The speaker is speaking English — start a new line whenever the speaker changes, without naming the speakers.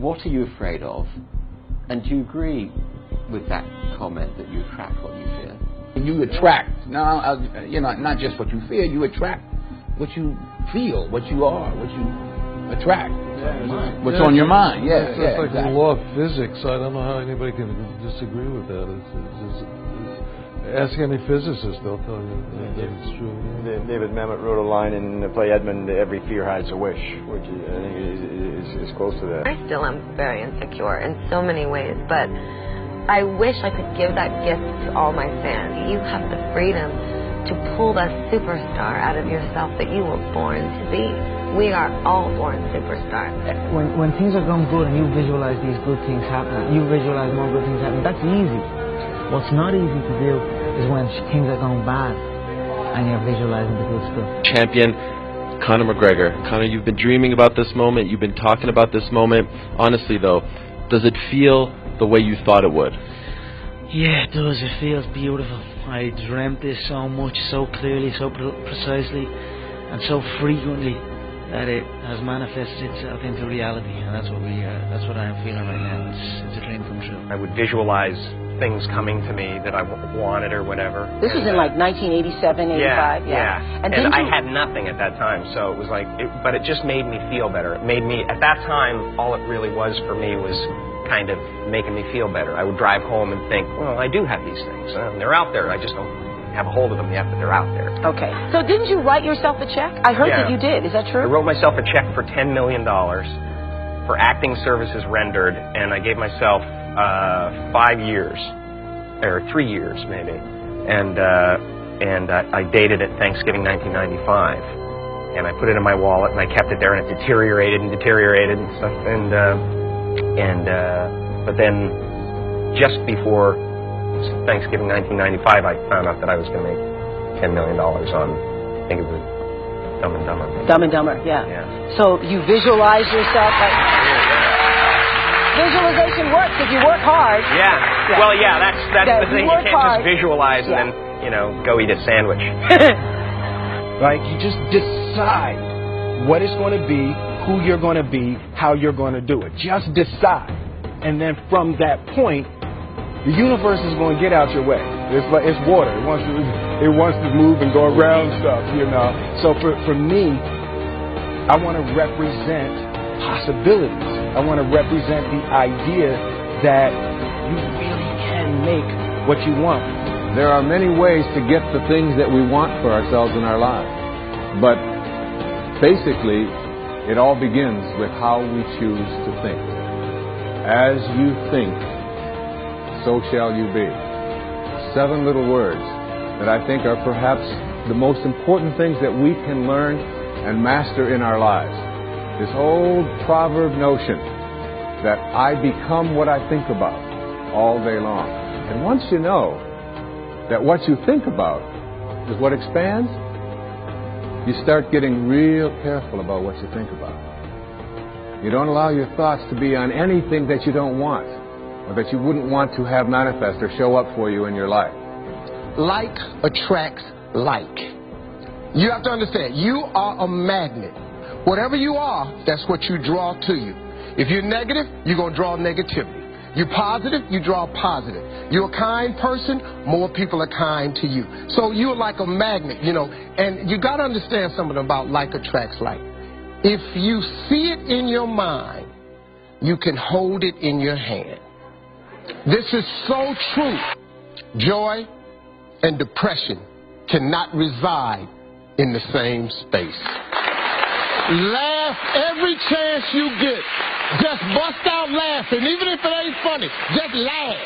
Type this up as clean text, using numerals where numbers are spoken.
what are you afraid of? And do you agree with that comment that you attract what you fear?
You attract, not just what you fear, you attract what you feel, what you are, what you attract. What's on your mind,
It's like
exactly.
the law of physics. I don't know how anybody can disagree with that. Ask any physicist, they'll tell you that it's true.
David Mamet wrote a line in the play Edmund, "Every fear hides a wish," which I think is close to that.
I still am very insecure in so many ways, but I wish I could give that gift to all my fans. You have the freedom to pull that superstar out of yourself that you were born to be. We are all born superstars.
When things are going good and you visualize these good things happening, you visualize more good things happening, that's easy. What's not easy to do is when things are going bad and you're visualizing the good stuff.
Champion Conor McGregor. Conor, you've been dreaming about this moment. You've been talking about this moment. Honestly, though, does it feel the way you thought it would?
Yeah, it does. It feels beautiful. I dreamt this so much, so clearly, so precisely, and so frequently that it has manifested itself into reality, and that's what I'm feeling right now. It's a dream come true.
I would visualize things coming to me that I wanted or whatever.
This was in like 1987, 85.
Yeah.
And
I had nothing at that time, so it was like, but it just made me feel better. It made me, at that time, all it really was for me was kind of making me feel better. I would drive home and think, well, I do have these things. They're out there. I just don't have a hold of them yet, but they're out there.
Okay. So didn't you write yourself a check? I heard that you did. Is that true?
I wrote myself a check for $10 million for acting services rendered, and I gave myself 5 years, or 3 years maybe, and I dated it Thanksgiving 1995, and I put it in my wallet, and I kept it there, and it deteriorated and stuff, but then just before Thanksgiving 1995, I found out that I was going to make $10 million on, I think it was Dumb and Dumber.
Dumb and Dumber, yeah. So you visualize yourself like... Visualization works if you work hard.
Yeah. Well, yeah, that's the thing. You can't just visualize and then, go eat a sandwich.
Like, you just decide what it's going to be, who you're going to be, how you're going to do it. Just decide. And then from that point, the universe is going to get out your way. It's water. It wants to move and go around stuff, So for me, I want to represent possibilities. I want to represent the idea that you really can make what you want.
There are many ways to get the things that we want for ourselves in our lives. But basically, it all begins with how we choose to think. As you think, so shall you be. 7 little words that I think are perhaps the most important things that we can learn and master in our lives. This old proverb notion that I become what I think about all day long. And once you know that what you think about is what expands, you start getting real careful about what you think about. You don't allow your thoughts to be on anything that you don't want, or that you wouldn't want to have manifest or show up for you in your life.
Like attracts like. You have to understand, you are a magnet. Whatever you are, that's what you draw to you. If you're negative, you're going to draw negativity. You're positive, you draw positive. You're a kind person, more people are kind to you. So you're like a magnet, and you got to understand something about like attracts like. If you see it in your mind, you can hold it in your hand. This is so true. Joy and depression cannot reside in the same space. Laugh every chance you get. Just bust out laughing. Even if it ain't funny, just laugh.